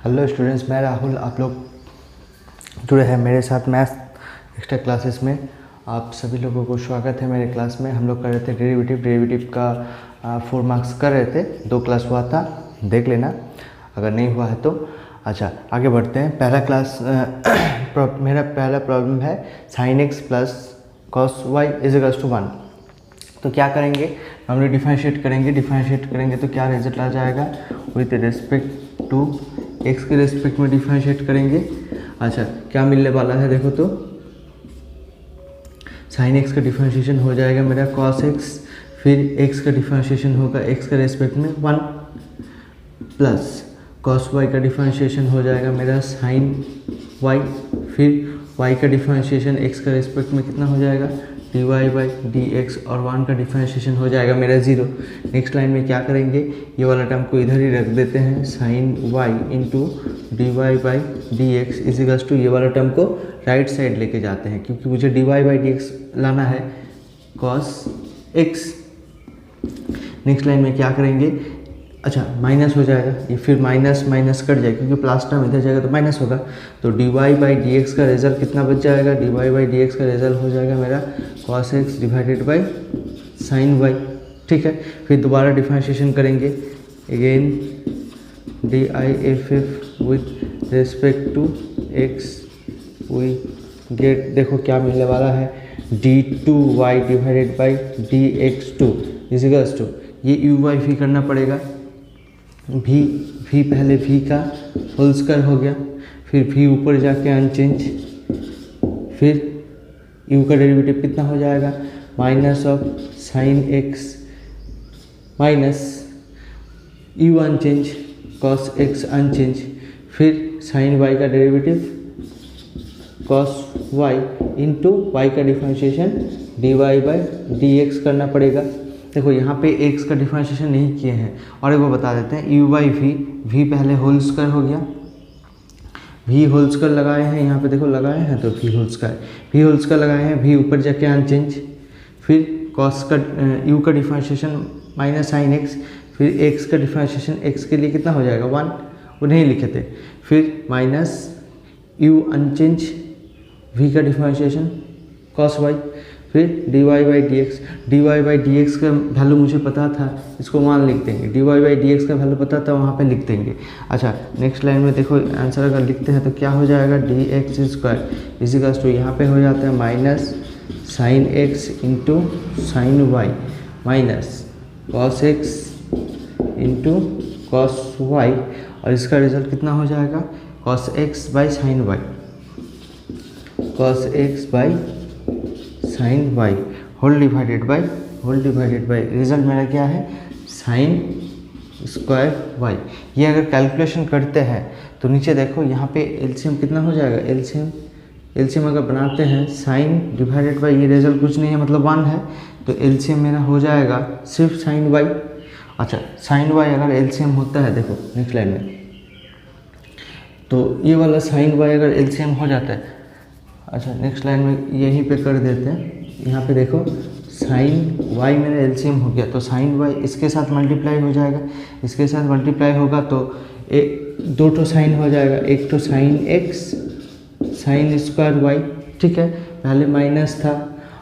Hello students, मैं राहुल। आप लोग जुड़े हैं मेरे साथ मैथ्स एक्स्ट्रा क्लासेस में। आप सभी लोगों को स्वागत है मेरे क्लास में। हम लोग कर रहे थे डेरिवेटिव का 4 मार्क्स कर रहे थे। 2 क्लास हुआ था, देख लेना अगर नहीं हुआ है तो। अच्छा, आगे बढ़ते हैं। पहला क्लास मेरा पहला प्रॉब्लम है sine x plus cos y is equals to 1। तो क्या करेंगे, हम लोग डिफरेंशिएट करेंगे तो क्या रिजल्ट आ जाएगा, विथ रिस्पेक्ट टू एक्स के रिस्पेक्ट में डिफरेंशिएट करेंगे। अच्छा, क्या मिलने वाला है देखो तो, साइन एक्स का डिफरेंशिएशन हो जाएगा मेरा कॉस एक्स, फिर एक्स का डिफरेंशिएशन होगा एक्स के रिस्पेक्ट में 1, प्लस कॉस वाई का डिफरेंशिएशन हो जाएगा मेरा साइन वाई, फिर वाई का डिफरेंशिएशन एक्स का रिस्पेक्ट में कितना हो जाएगा, d y by d x, और 1 का डिफरेंशिएशन हो जाएगा मेरा 0। नेक्स्ट लाइन में क्या करेंगे, ये वाला टर्म को इधर ही रख देते हैं, sine y into d y by d x is equals to, ये वाला टर्म को राइट साइड लेके जाते हैं क्योंकि मुझे d y by d x लाना है कॉस एक्स। नेक्स्ट लाइन में क्या करेंगे, अच्छा माइनस हो जाएगा ये, फिर माइनस माइनस कट जाएगा क्योंकि प्लस टर्म इधर जाएगा तो माइनस होगा। तो d y by d x का रिजल्ट कितना बच जाएगा, d y by d x का रिजल्ट हो जाएगा मेरा cos x divided by sine y. ठीक है, फिर दोबारा डिफरेंशिएशन करेंगे, again d i f f with respect to x we get, देखो क्या मिलने वाला है, d two y divided by d x two is equals to, ये यू वाई भी करना पड़ेगा, भी पहले v का होल स्क्वायर हो गया, फिर v ऊपर जाके अनचेंज, फिर u का डेरिवेटिव कितना हो जाएगा, minus of sine x minus u unchange cos x unchange, फिर साइन y का derivative cos y into y का differentiation d y by d x करना पड़ेगा। देखो यहाँ पे x का डिफरेंशिएशन नहीं किए हैं, और एक बार बता देते हैं, u बाई v पहले होल स्क्वायर हो गया, v होल स्क्वायर लगाए हैं यहाँ पे, देखो लगाए हैं तो v होल स्क्वायर लगाए हैं, v ऊपर जाके अनचेंज, फिर कॉस का u का डिफरेंशिएशन माइनस साइन x, फिर x का डिफरेंशिएशन x के लिए कितना हो जाएगा 1, वो नहीं लिखे थे, फिर माइनस u अनचेंज, v का डिफरेंशिएशन कॉस y, फिर d y by d x का वैल्यू मुझे पता था, इसको मान लिख देंगे, d y by d x का वैल्यू पता था वहाँ पे लिख देंगे। अच्छा, नेक्स्ट लाइन में देखो आंसर अगर लिखते हैं तो क्या हो जाएगा, d x square is equals to, यहाँ पे हो जाता है minus sine x into sine y minus cos x into cos y, और इसका रिजल्ट कितना हो जाएगा, cos x by sine y, cos x by sine y whole divided by result मेरा क्या है, साइन स्क्वायर वाई। ये अगर कैलकुलेशन करते हैं तो नीचे देखो यहाँ पे एलसीएम कितना हो जाएगा, एलसीएम अगर बनाते हैं साइन डिवाइडेड बाई, ये रिजल्ट कुछ नहीं है मतलब 1 है, तो एलसीएम मेरा हो जाएगा सिर्फ साइन वाई। अच्छा, साइन वाई अगर एलसीएम होता है, देखो नेक्स्ट लाइन में, तो ये वाला साइन वाई अगर एलसीएम हो जाता है, अच्छा नेक्स्ट लाइन में यहीं पे कर देते हैं, यहाँ पे देखो साइन वाई मेरा एलसीएम हो गया, तो साइन वाई इसके साथ मल्टीप्लाई हो जाएगा, इसके साथ मल्टीप्लाई होगा तो दो ठो साइन हो जाएगा, एक तो sine x sine square y, ठीक है, पहले माइनस था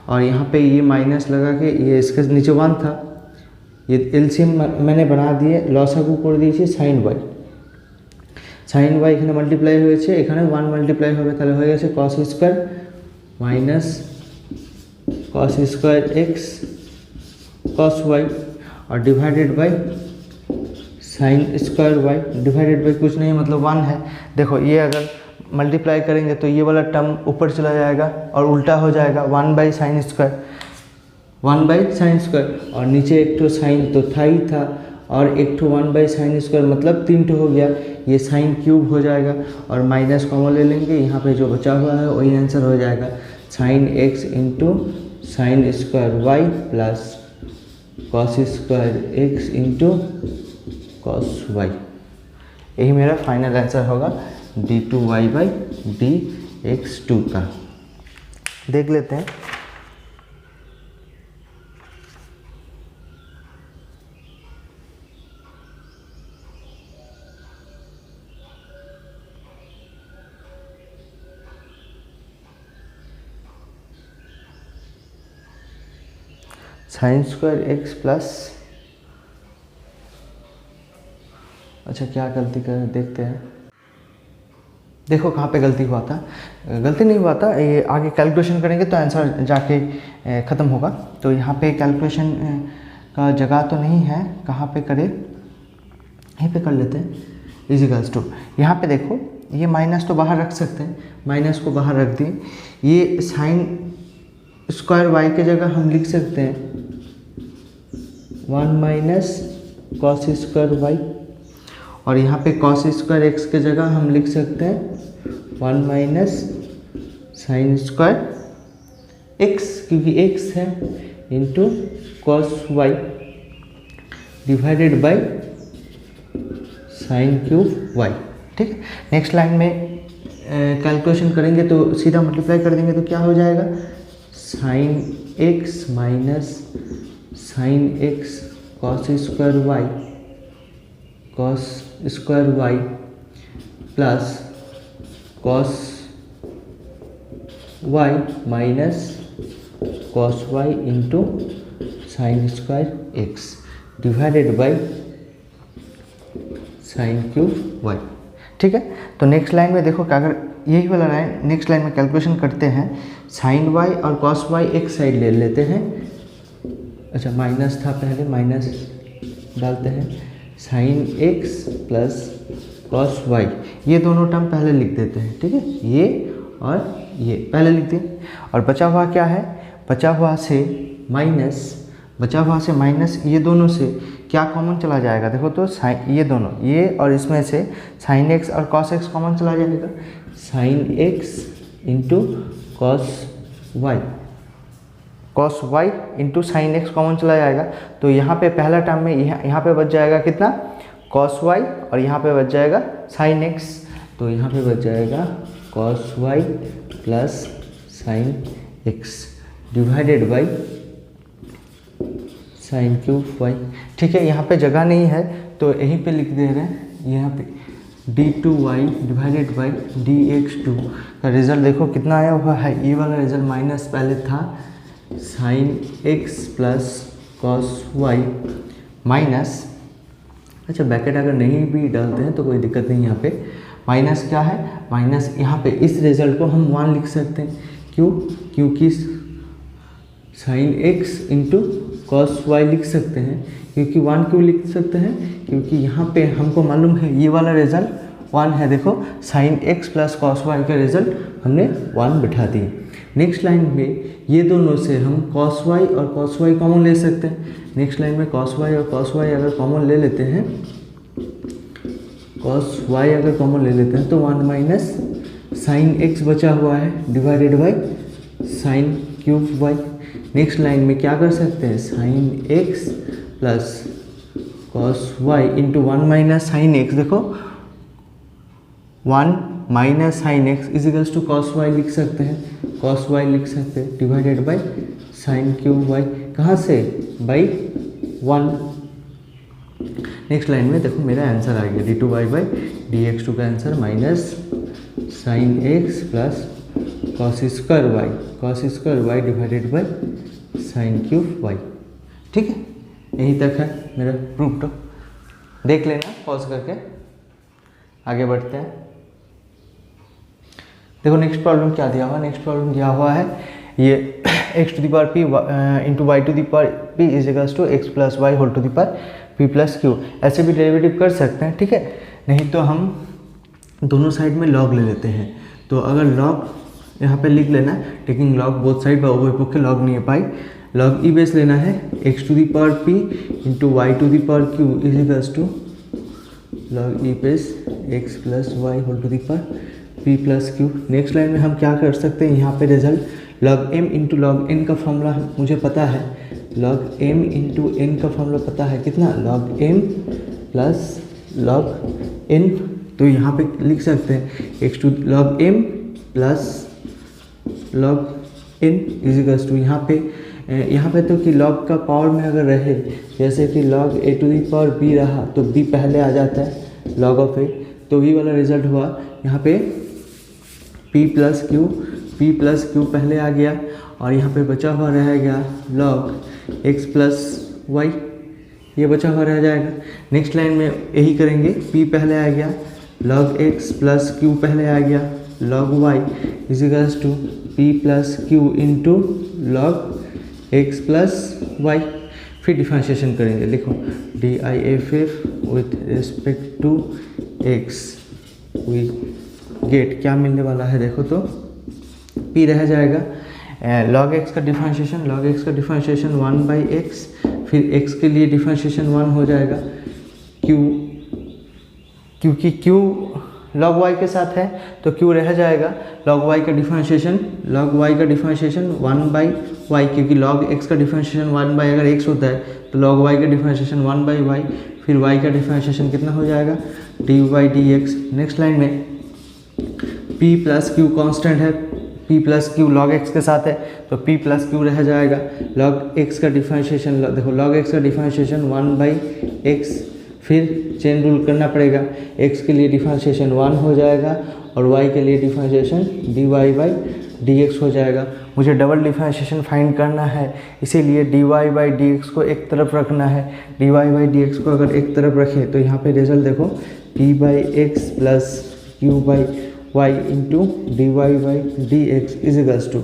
और यहाँ पे ये माइनस लगा के ये इसके नीचे 1 था, ये एलसीएम मैंने बना दिए, लसागु कर दिए साइन वाई এখানে মাল্টিপ্লাই হয়েছে, এখানে 1 মাল্টিপ্লাই হবে, তাহলে হয়ে গেছে cos square minus cos square x cos y और divided by sine square y, divided by कुछ नहीं मतलब 1 है। देखो ये अगर मल्टीप्लाई करेंगे तो ये वाला टर्म ऊपर चला जाएगा और उल्टा हो जाएगा, 1 बाई साइन स्क्वायर, और नीचे एक तो साइन तो था ही था, और एक तो 1 बाई साइन स्क्वायर मतलब 3 तो हो गया, ये साइन क्यूब हो जाएगा, और माइनस कॉमन ले लेंगे, यहाँ पे जो बचा हुआ है वही आंसर हो जाएगा, sine x into sine square y plus cos square x into cos y. यही मेरा फाइनल आंसर होगा d two y by d x two का। देख लेते हैं, साइन स्क्वायर एक्स प्लस, अच्छा क्या गलती कर देखते हैं, देखो कहाँ पे गलती हुआ था, गलती नहीं हुआ था, ये आगे कैलकुलेशन करेंगे तो आंसर जाके ख़त्म होगा। तो यहाँ पे कैलकुलेशन का जगह तो नहीं है, कहाँ पे करें, यहीं पे कर लेते हैं, इजिकल्स टू, यहाँ पे देखो ये माइनस तो बाहर रख सकते हैं, माइनस को बाहर रख दिए, ये साइन स्क्वायर वाई के जगह हम लिख सकते हैं 1 माइनस कॉस स्क्वायर वाई, और यहाँ पे कॉस स्क्वायर एक्स के जगह हम लिख सकते हैं 1 माइनस साइन स्क्वायर एक्स, क्योंकि एक्स है, into cos y divided by sine cube y. ठीक है, नेक्स्ट लाइन में कैलकुलेशन करेंगे तो सीधा मल्टीप्लाई कर देंगे तो क्या हो जाएगा, sine x minus sine x cos square y, cos square y plus cos y minus cos y into sine square x divided by sine cube y. ठीक है, तो नेक्स्ट लाइन में देखो कि अगर यही वाला लाइन नेक्स्ट लाइन में कैलकुलेशन करते हैं, साइन वाई और कॉस वाई एक साइड ले लेते हैं, अच्छा माइनस था पहले, माइनस डालते हैं, sine x plus cos y, ये दोनों टर्म पहले लिख देते हैं। ठीक है, ये और ये पहले लिख दें, और बचा हुआ क्या है, बचा हुआ से माइनस, ये दोनों से क्या कॉमन चला जाएगा, देखो तो साइन, ये दोनों, ये और इसमें से साइन एक्स और कॉस एक्स कॉमन चला जाएगा, sine x into cos y into sine x common चला जाएगा, तो यहाँ पे पहला टर्म में यहाँ पे बच जाएगा कितना, कॉस वाई, और यहाँ पे बच जाएगा साइन एक्स, तो यहाँ पे बच जाएगा cos y plus sine x divided by sine cube y. ठीक है, यहाँ पे जगह नहीं है तो यहीं पे लिख दे रहे हैं, यहाँ पे d2y डिवाइडेड बाई dx2 का रिज़ल्ट देखो कितना आया हुआ है, ये वाला रिज़ल्ट माइनस पहले था sine x plus cos y minus, अच्छा ब्रैकेट अगर नहीं भी डालते हैं तो कोई दिक्कत नहीं, यहाँ पे माइनस क्या है, माइनस यहाँ पे इस रिज़ल्ट को हम 1 लिख सकते हैं, क्यों, क्योंकि sine x into cos y लिख सकते हैं, क्योंकि 1 क्यों लिख सकते हैं, क्योंकि यहाँ पे हमको मालूम है ये वाला रिज़ल्ट 1 है, देखो sine x plus cos y का रिज़ल्ट हमने 1 बिठा दिए। नेक्स्ट लाइन में ये दोनों से हम कॉस वाई और कॉस वाई कॉमन ले सकते हैं, नेक्स्ट लाइन में कॉस वाई और कॉस वाई अगर कॉमन ले लेते हैं, कॉस वाई अगर कॉमन ले लेते हैं तो 1 माइनस साइन एक्स बचा हुआ है divided by sine cube y. Next line में क्या कर सकते हैं, sine x plus cos y into 1 minus sine x, देखो 1 minus sine x equals to cos y लिख सकते हैं, कॉस वाई लिख सकते हैं divided by sine cube y, कहाँ से, बाई 1। नेक्स्ट लाइन में देखो मेरा आंसर आ गया d2y बाई dx2 का answer minus sine x plus cos square y divided by sine cube y. ठीक है, यहीं तक है मेरा प्रूफ, तो देख लेना पॉज करके, आगे बढ़ते हैं। देखो नेक्स्ट प्रॉब्लम क्या दिया हुआ, नेक्स्ट प्रॉब्लम दिया हुआ है ये x to the power p into y to the power p is equals to x plus y whole to the power p plus q, ऐसे भी डेरिवेटिव कर सकते हैं। ठीक है, नहीं तो हम दोनों साइड में लॉग ले लेते हैं, तो अगर लॉग यहाँ पे लिख लेना, taking log both side by उभय पक्ष लॉग नहीं है पाई, लॉग ई बेस लेना है x to the power p into y to the power q is equals to log e base x plus y whole to the power p plus q. Next line में हम क्या कर सकते हैं, यहाँ पे result log m into log n का formula मुझे पता है, लॉग m इंटू n का फॉर्मूला पता है कितना, log m plus log n, तो यहाँ पे लिख सकते हैं x to log m plus log n is equals to, यहाँ पे तो कि लॉग का पावर में अगर रहे, जैसे कि log a to the power b रहा तो b पहले आ जाता है लॉग ऑफ a, तो ये वाला रिजल्ट हुआ यहाँ पे p प्लस क्यू पहले आ गया, और यहाँ पे बचा हुआ रहेगा log x प्लस वाई, ये बचा हुआ रह जाएगा। नेक्स्ट लाइन में यही करेंगे, p पहले आ गया, log x प्लस q पहले आ गया, log y equals to p plus q into log x plus y. फिर डिफरेंशिएशन करेंगे, लिखो DIFF with respect to x we get क्या मिलने वाला है, देखो तो p रह जाएगा log x का डिफरेंशिएशन, log x का डिफरेंशिएशन 1/x, फिर x के लिए डिफरेंशिएशन 1 हो जाएगा, q क्योंकि q log y के साथ है तो q रह जाएगा, log y का डिफरेंशिएशन 1/y, क्योंकि log x का डिफरेंशिएशन 1/ अगर x होता है तो log y का डिफरेंशिएशन 1/y, फिर y का डिफरेंशिएशन कितना हो जाएगा dy/dx। नेक्स्ट लाइन में p प्लस q कांस्टेंट है, p plus q log x के साथ है तो p प्लस q रह जाएगा, log x का डिफरेंशिएशन, देखो log x का डिफरेंशिएशन 1/x, फिर चेन रूल करना पड़ेगा, x के लिए डिफरेंशिएशन 1 हो जाएगा और y के लिए डिफरेंशिएशन dy/dx हो जाएगा। मुझे डबल डिफरेंशिएशन फाइंड करना है, इसीलिए dy/dx को एक तरफ रखना है। dy/dx को अगर एक तरफ रखें तो यहाँ पे रिजल्ट देखो p/x plus q/y into dy/dx इजिकल्स to,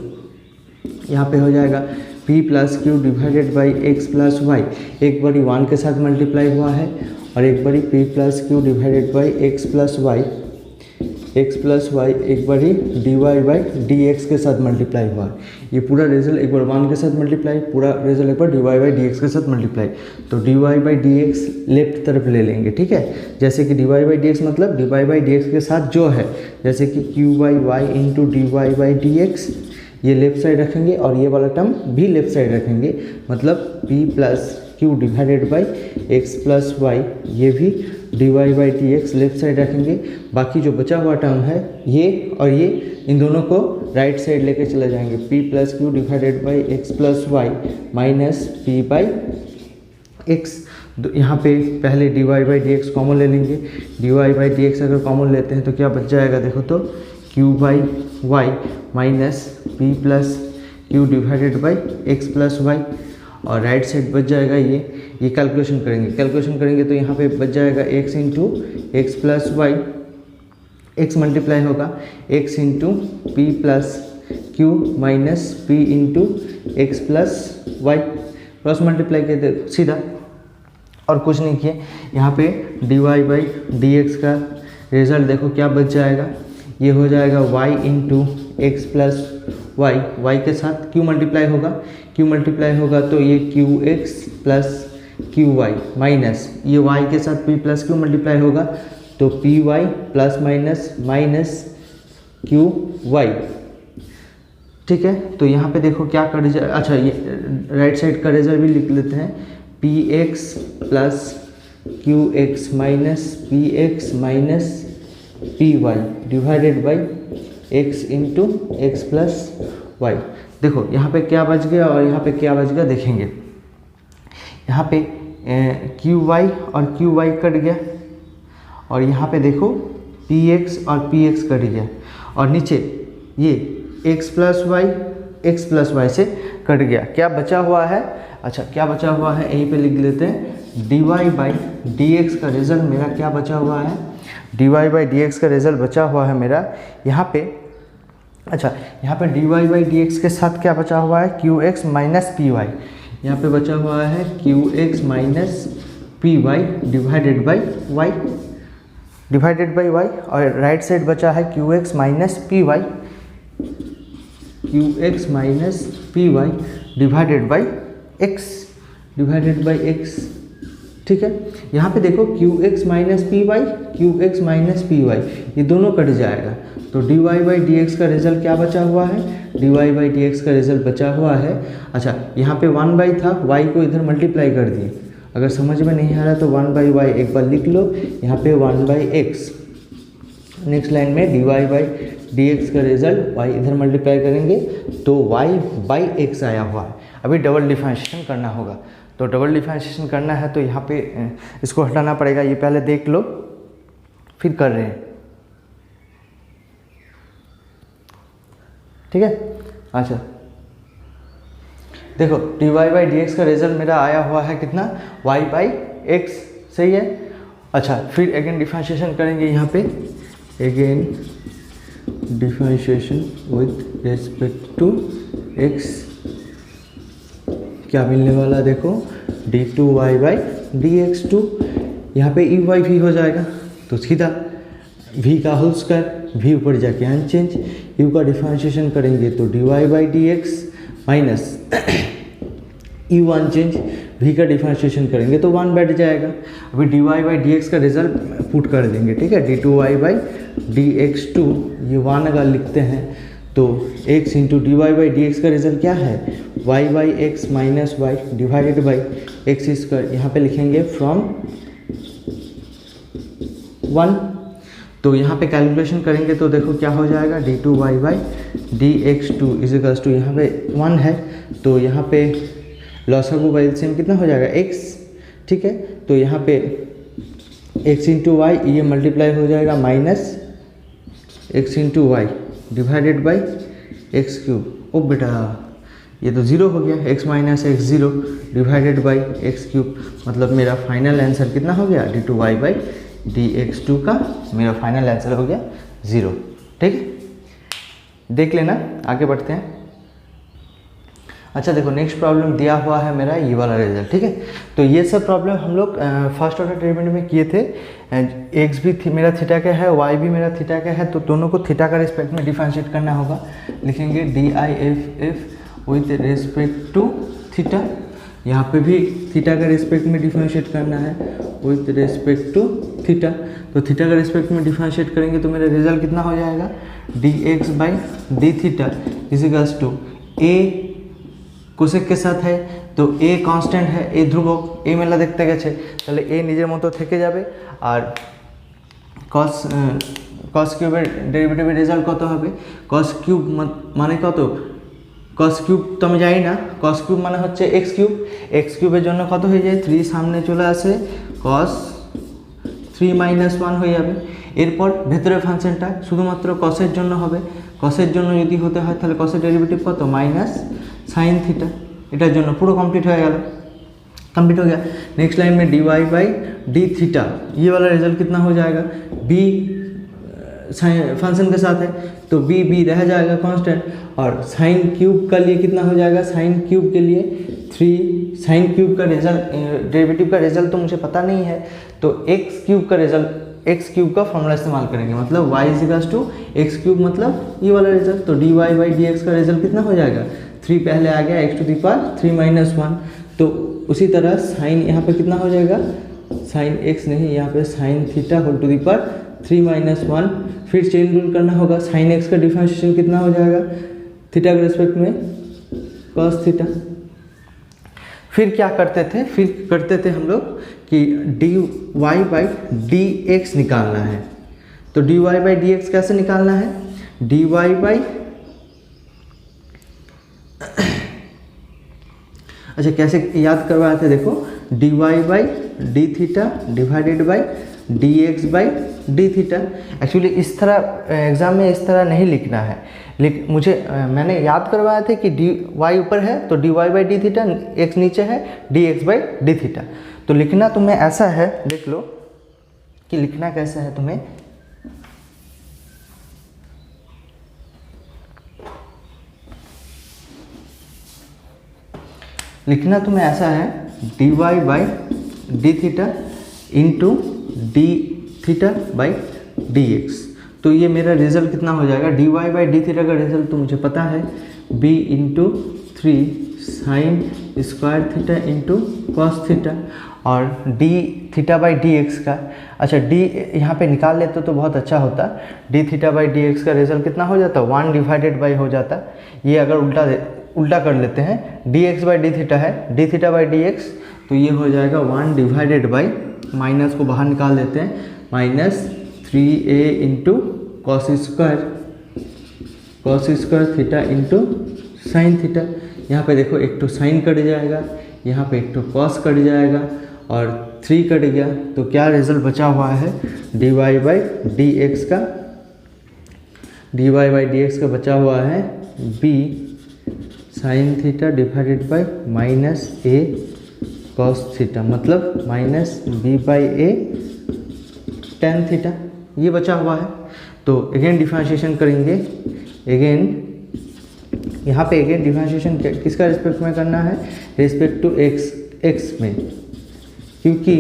यहाँ पे हो जाएगा p plus q divided by x plus y, एक बारी 1 के साथ मल्टीप्लाई हुआ है और एक बारी p plus q divided by x plus y एक बारी dy/dx के साथ मल्टीप्लाई हुआ है। ये पूरा रिजल्ट एक बार 1 के साथ मल्टीप्लाई, पूरा रिजल्ट एक बार dy/dx के साथ मल्टीप्लाई, तो dy/dx लेफ्ट तरफ ले लेंगे, ठीक है। जैसे कि dy/dx मतलब dy/dx के साथ जो है, जैसे कि q/y इंटू dy/dx, ये लेफ्ट साइड रखेंगे और ये वाला टर्म भी लेफ्ट साइड रखेंगे, मतलब p plus q divided by x plus y, ये भी dy/dx लेफ्ट साइड रखेंगे। बाकी जो बचा हुआ टर्म है ये और ये, इन दोनों को राइट साइड लेके चले जाएंगे, p plus q divided by x plus y minus p/x। यहाँ पे पहले dy/dx कॉमन ले लेंगे, dy/dx अगर कॉमन लेते हैं तो क्या बच जाएगा, देखो तो q/y minus p plus q divided by x plus y, और राइट साइड बच जाएगा ये कैलकुलेशन करेंगे तो यहाँ पे बच जाएगा x into x plus y, x multiply होगा x into p plus q minus p into x plus y, cross multiply कर दे सीधा, और कुछ नहीं किए। यहाँ पे dy/dx का रिजल्ट देखो क्या बच जाएगा, ये हो जाएगा y into x plus y के साथ q मल्टीप्लाई होगा तो ये qx प्लस qy माइनस ये y के साथ p प्लस q मल्टीप्लाई होगा तो py प्लस माइनस qy, ठीक है। तो यहाँ पे देखो क्या कर रिजल्ट, अच्छा ये राइट साइड का रिजल्ट भी लिख लेते हैं, px plus qx minus px minus py divided by x into x plus y. देखो यहाँ पे क्या बच गया और यहाँ पे क्या बच गया देखेंगे, यहाँ पे qy और qy कट गया और यहाँ पे देखो px और px कट गया और नीचे ये x प्लस वाई से कट गया। क्या बचा हुआ है, अच्छा क्या बचा हुआ है यहीं पे लिख लेते हैं, dy/dx का रिजल्ट मेरा क्या बचा हुआ है, dy/dx का रिजल्ट बचा हुआ है मेरा यहाँ पे, अच्छा यहाँ पे dy/dx के साथ क्या बचा हुआ है, qx माइनस py, यहाँ पे बचा हुआ है qx minus py divided by y और राइट साइड बचा है qx minus py divided by x, ठीक है। यहाँ पे देखो qx माइनस py ये दोनों कट जाएगा तो dy/dx का रिजल्ट क्या बचा हुआ है, dy/dx का रिजल्ट बचा हुआ है, अच्छा यहाँ पे 1 था, y को इधर मल्टीप्लाई कर दिए, अगर समझ में नहीं आ रहा तो 1/y एक बार लिख लो, यहाँ पे 1/x। नेक्स्ट लाइन में dy/dx का रिजल्ट y इधर मल्टीप्लाई करेंगे तो y/x आया हुआ है। अभी डबल डिफरेंशिएशन करना होगा, तो डबल डिफरेंशिएशन करना है तो यहाँ पे इसको हटाना पड़ेगा, ये पहले देख लो फिर कर रहे हैं, ठीक है। अच्छा देखो d y by d x का रिजल्ट मेरा आया हुआ है कितना, वाई बाई एक्स, सही है। अच्छा फिर अगेन डिफरेंशिएशन करेंगे यहाँ पे, again differentiation with respect to x, क्या मिलने वाला देखो, d two y by d x two, यहाँ पे ई वाई भी हो जाएगा तो सीधा v का होल स्क्वायर, v ऊपर जाके अनचेंज, u का डिफरेंशिएशन करेंगे तो d y by d x minus u unchange, v का डिफरेंशिएशन करेंगे तो 1 बैठ जाएगा। अभी d y by d x का रिजल्ट पुट कर देंगे, ठीक है, d two y by d x two, ये 1 अगर लिखते हैं तो x इंटू d y by d x का रिजल्ट क्या है, y by x minus y divided by x square, यहाँ पे लिखेंगे फ्रॉम 1। तो यहाँ पे कैलकुलेशन करेंगे तो देखो क्या हो जाएगा, d two y by d x two equals to, यहाँ पे 1 है तो यहाँ पे लॉसगू बाई एलसीएम कितना हो जाएगा x, ठीक है। तो यहाँ पे x इंटू वाई ये मल्टीप्लाई हो जाएगा minus x into y divided by x cube. ओ बेटा ये तो 0 हो गया, x minus x 0 divided by x cube, मतलब मेरा फाइनल आंसर कितना हो गया, d two y by d x two का मेरा फाइनल आंसर हो गया 0, ठीक है। देख लेना, आगे बढ़ते हैं। अच्छा देखो नेक्स्ट प्रॉब्लम दिया हुआ है मेरा ये वाला रिजल्ट, ठीक है। तो ये सब प्रॉब्लम हम लोग फर्स्ट ऑर्डर डेरिवेटिव में किए थे, एक्स भी मेरा थीटा का है, वाई भी मेरा थीटा का है, तो दोनों को थीटा का रिस्पेक्ट में डिफरेंशिएट करना होगा। लिखेंगे d i f f with respect to theta, यहाँ पे भी थीटा का रिस्पेक्ट में डिफरेंशिएट करना है विथ रिस्पेक्ट टू थीटा। तो थीटा का रिस्पेक्ट में डिफरेंशिएट करेंगे तो मेरा रिजल्ट कितना हो जाएगा, d x by d theta equals to a cosec के साथ है तो a कांस्टेंट है, a ध्रुवक, a मेला देखते गेছে তাহলে a নিজের মতো থেকে যাবে আর cos কিউবের ডেরিভেটিভের রেজাল্ট কত হবে, cos কিউব মানে কত, cos কিউব তো আমি জানি না, cos কিউব মানে হচ্ছে x কিউবের জন্য কত হয়ে যায় 3 সামনে চলে আসে cos 3 মাইনাস 1 হয়ে যাবে। এরপর ভেতরের ফাংশনটা শুধুমাত্র cos-এর জন্য হবে, cos-এর জন্য যদি হতে হয় তাহলে cos-এর ডেরিভেটিভ কত মাইনাস साइन थीटा, इटार जो पूरा कंप्लीट हो गया, कंप्लीट हो गया। नेक्स्ट लाइन में d y by d theta, ये वाला रिजल्ट कितना हो जाएगा, बी फंक्शन के साथ है तो बी रह जाएगा कांस्टेंट, और साइन क्यूब का लिए कितना हो जाएगा, साइन क्यूब के लिए 3, साइन क्यूब का रिजल्ट डेरिवेटिव का रिजल्ट तो मुझे पता नहीं है, तो एक्स क्यूब का रिजल्ट, एक्स क्यूब का फॉर्मूला इस्तेमाल करेंगे, मतलब y equals to x cube, मतलब ये वाला रिजल्ट। तो d y by d x का रिजल्ट कितना हो जाएगा, 3 पहले आ गया, x to the power 3 minus 1। तो उसी तरह साइन यहाँ पे कितना हो जाएगा, साइन x नहीं, यहाँ पे sine theta whole to the power 3 minus 1। फिर चेन रूल करना होगा, साइन x का डिफरेंशिएशन कितना हो जाएगा थीटा के रिस्पेक्ट में cos थीटा। फिर क्या करते थे, फिर करते थे हम लोग कि d y by d x निकालना है। तो d y by d x कैसे निकालना है, डी वाई बाई, अच्छा कैसे याद करवाए थे, देखो d y by d theta divided by d x by d theta. Actually इस तरह एग्जाम में इस तरह नहीं लिखना है, लेकिन मैंने याद करवाया थे कि डी वाई ऊपर है तो d y by d theta, x नीचे है d x by d theta. तो लिखना तुम्हें ऐसा है, देख लो कि लिखना कैसा है तुम्हें, लिखना तुम्हें ऐसा है, d y by d theta into d theta by d x. तो ये मेरा रिजल्ट कितना हो जाएगा, d y by d theta का रिजल्ट तो मुझे पता है, b into 3 sine square theta into cos theta, और d theta by d x का, अच्छा डी यहाँ पे निकाल लेते तो बहुत अच्छा होता, D theta by d x का रिजल्ट कितना हो जाता, 1 डिवाइडेड बाई हो जाता। ये अगर उल्टा कर लेते हैं, d x by d theta है, d theta by d x, तो ये हो जाएगा 1 डिवाइडेड बाई, माइनस को बाहर निकाल देते हैं, minus 3a into cos square theta into sine theta. यहाँ पे देखो एक तो साइन कट जाएगा, यहाँ पे एक तो कॉस कट जाएगा और 3 कट गया, तो क्या रिजल्ट बचा हुआ है, d y by d x का, d y by d x का बचा हुआ है b sine theta divided by minus a cos theta, मतलब minus b by a tan theta, ये बचा हुआ है। तो अगेन डिफरेंशिएशन करेंगे, अगेन यहाँ पे अगेन डिफरेंशिएशन किसका रिस्पेक्ट में करना है, रिस्पेक्ट टू एक्स में, क्योंकि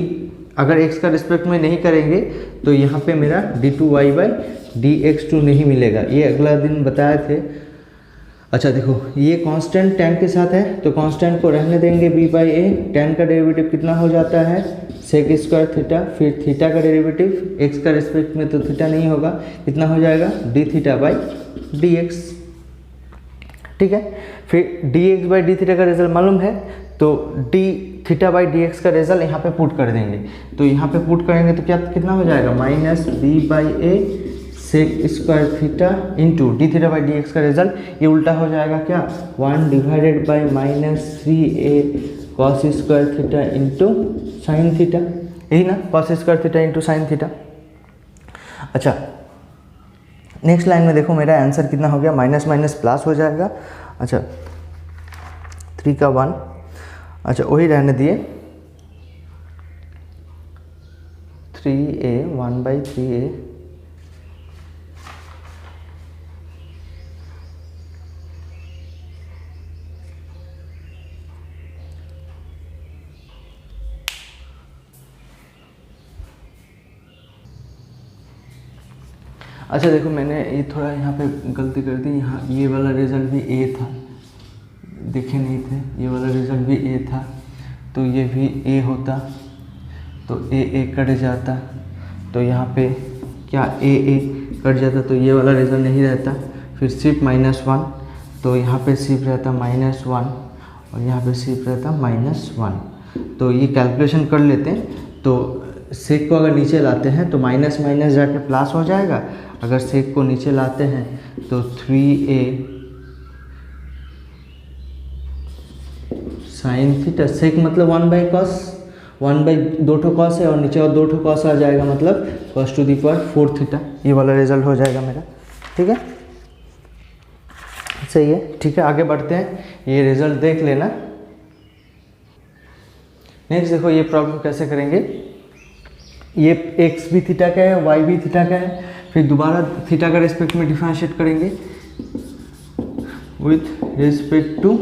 अगर x का रिस्पेक्ट में नहीं करेंगे तो यहाँ पे मेरा d2y बाई dx2 नहीं मिलेगा, ये अगला दिन बताए थे। अच्छा देखो, ये कांस्टेंट tan के साथ है तो कांस्टेंट को रहने देंगे b बाई ए, tan का डेरिवेटिव कितना हो जाता है सेक स्क्वायर थीटा, फिर थीटा का डेरिवेटिव x का रिस्पेक्ट में तो थीटा नहीं होगा, कितना हो जाएगा d थीटा बाई dx, ठीक है। फिर dx बाई d थीटा का रिजल्ट मालूम है, तो d थीटा बाई dx का रिजल्ट यहाँ पे पुट कर देंगे, तो यहाँ पे पुट करेंगे तो क्या कितना हो जाएगा minus b by a sec square theta into d theta by d x का रिजल्ट, ये उल्टा हो जाएगा क्या 1 divided by minus 3a cos square theta into sine theta, यही ना, cos square theta into sine theta. अच्छा नेक्स्ट लाइन में देखो मेरा आंसर कितना हो गया, माइनस माइनस प्लस हो जाएगा। अच्छा 3 का 1, अच्छा वही रहने दिए 3a 1 बाई 3a अच्छा देखो मैंने ये थोड़ा यहाँ पे गलती कर दी, यहाँ ये वाला रिजल्ट भी ए था, देखे नहीं थे, ये वाला रिजल्ट भी ए था, तो ये भी ए होता तो ए कट जाता, तो यहाँ पे क्या ए कट जाता तो ये वाला रिजल्ट नहीं रहता, फिर सिर्फ -1, तो यहाँ पे सिर्फ रहता -1 और यहाँ पे सिर्फ रहता -1। तो ये कैलकुलेशन कर लेते हैं, तो सेक को अगर नीचे लाते हैं तो माइनस माइनस जाके प्लस हो जाएगा, अगर सेक को नीचे लाते हैं तो 3a साइन थीटा, सेक मतलब 1 बाई कॉस, 1 बाई 2 ठो कॉस है और नीचे और 2 ठो कॉस आ जाएगा, मतलब cos to the power 4 theta, ये वाला रिजल्ट हो जाएगा मेरा, ठीक है, सही है, ठीक है। आगे बढ़ते हैं, ये रिजल्ट देख लेना। नेक्स्ट देखो ये प्रॉब्लम कैसे करेंगे, ये x भी थीटा का है, y भी थीटा का है, फिर दोबारा थीटा का रिस्पेक्ट में डिफरेंशिएट करेंगे विथ रिस्पेक्ट टू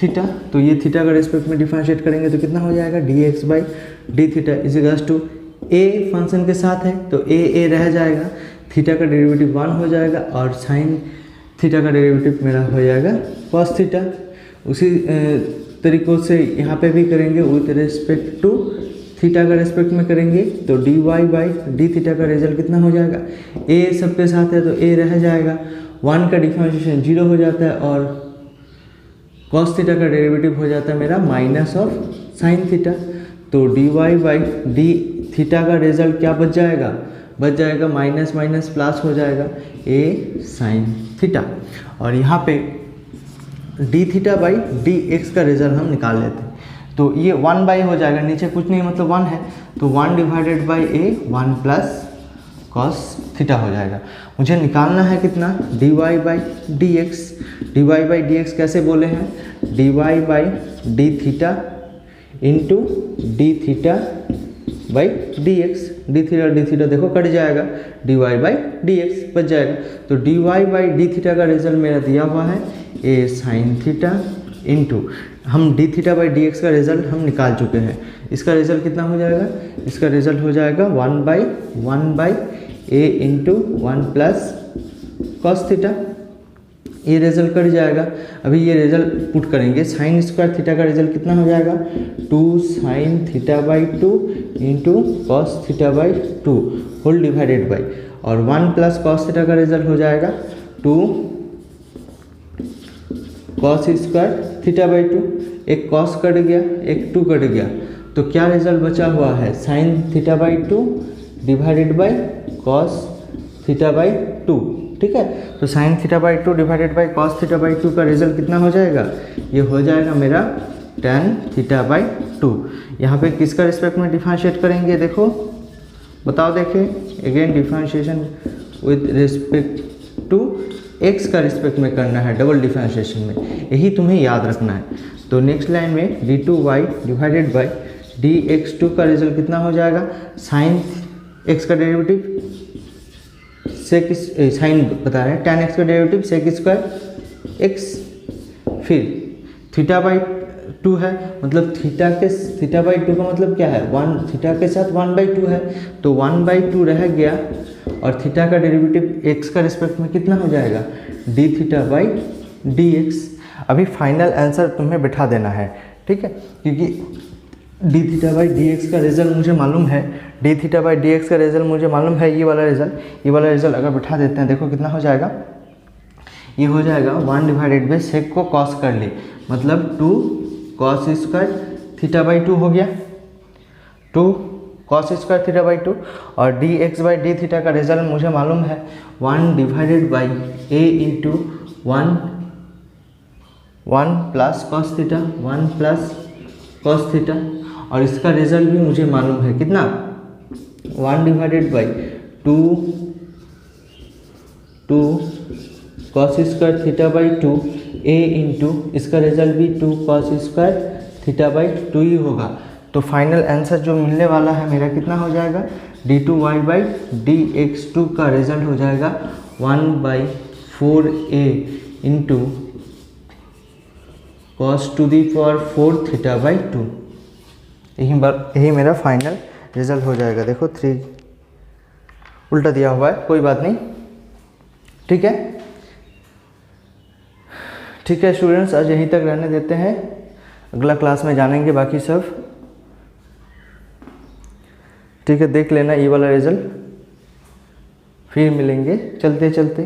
थीटा, तो ये थीटा का रिस्पेक्ट में डिफरेंशिएट करेंगे तो कितना हो जाएगा dx by d theta is equals to a function के साथ है तो a रह जाएगा, थीटा का डेरिवेटिव 1 हो जाएगा और साइन थीटा का डेरिवेटिव मेरा हो जाएगा cos थीटा। उसी तरीक़ों से यहाँ पे भी करेंगे विथ रिस्पेक्ट टू थीटा का रेस्पेक्ट में करेंगे तो dy बाई डी थीटा का रिजल्ट कितना हो जाएगा, a सबके साथ है तो a रह जाएगा, 1 का डिफरेंशिएशन 0 हो जाता है और cos थीटा का डेरिवेटिव हो जाता है मेरा माइनस ऑफ साइन थीटा, तो dy बाई डी थीटा का रिजल्ट क्या बच जाएगा माइनस माइनस प्लस हो जाएगा a साइन थीटा, और यहाँ पे D theta by d x का रिजल्ट हम निकाल लेते हैं, तो ये 1 बाई हो जाएगा, नीचे कुछ नहीं मतलब 1 है, तो 1 divided by A 1 plus cos theta हो जाएगा। मुझे निकालना है कितना dy बाई डी एक्स कैसे बोले हैं, dy by d theta into d theta by d theta देखो कट जाएगा, dy बाई डी एक्स बच जाएगा, तो dy बाई डी थीटा का रिजल्ट मेरा दिया हुआ है a साइन थीटा इंटू हम D theta by d x का रिजल्ट हम निकाल चुके हैं, इसका रिजल्ट कितना हो जाएगा, इसका रिजल्ट हो जाएगा 1 by a into 1 plus cos theta, ये रिजल्ट कट जाएगा। अभी ये रिजल्ट पुट करेंगे, साइन स्क्वायर थीटा का रिजल्ट कितना हो जाएगा 2 sine theta by 2 into cos theta by 2 whole divided by, और 1 प्लस कॉस थीटा का रिजल्ट हो जाएगा 2 कॉस स्क्वायर थीटा बाई 2, एक कॉस कट गया एक 2 कट गया, तो क्या रिजल्ट बचा हुआ है sign theta by 2 divided by cos theta by 2, ठीक है। तो sign theta by 2 divided by cos theta by 2 का रिजल्ट कितना हो जाएगा, ये हो जाएगा मेरा tan थीटा बाई 2। यहाँ पे किसका रिस्पेक्ट में डिफरेंशिएट करेंगे, देखो बताओ, देखें again differentiation with respect to x का रिस्पेक्ट में करना है डबल डिफरेंशिएशन में, यही तुम्हें याद रखना है। तो नेक्स्ट लाइन में d2y डिवाइडेड बाई dx2 का रिजल्ट कितना हो जाएगा, साइन एक्स का डेरिवेटिव सेक साइन बता रहे हैं, tan x का डेरिवेटिव सेक स्क्वायर एक्स, फिर थीटा बाई 2 है, मतलब थीटा बाई 2 का मतलब क्या है, 1 थीटा के साथ 1/2 है, तो 1/2 रह गया और थीटा का डेरिवेटिव एक्स का रिस्पेक्ट में कितना हो जाएगा, D theta by d x. अभी फाइनल आंसर तुम्हें बिठा देना है, ठीक है, क्योंकि D theta by d x का रिजल्ट मुझे मालूम है, d theta by d x का रिजल्ट मुझे मालूम है, ये वाला रिजल्ट अगर बिठा देते हैं, देखो कितना हो जाएगा, ये हो जाएगा 1 डिवाइडेड बाई सेक को कॉस कर ले, मतलब 2 कॉस स्क्वायर थीटा बाई 2 हो गया, 2 कॉस स्क्वायर थीटा बाई 2, और D x by d theta का रिजल्ट मुझे मालूम है 1 divided by a into 1 plus cos theta, 1 plus cos theta, और इसका रिजल्ट भी मुझे मालूम है कितना, 1 divided by 2 cos square theta by 2 A into इसका रिजल्ट भी 2 कॉस स्क्वायर थीटा बाई 2 ही होगा। तो फाइनल आंसर जो मिलने वाला है मेरा कितना हो जाएगा, d2y बाई dx2 का रिजल्ट हो जाएगा 1/4a into cos to the power 4 theta by 2, यही मेरा फाइनल रिजल्ट हो जाएगा। देखो 3 उल्टा दिया हुआ है, कोई बात नहीं, ठीक है। ठीक है स्टूडेंट्स, आज यहीं तक रहने देते हैं, अगला क्लास में जानेंगे बाकी सब, ठीक है। देख लेना ये वाला रिजल्ट, फिर मिलेंगे चलते चलते।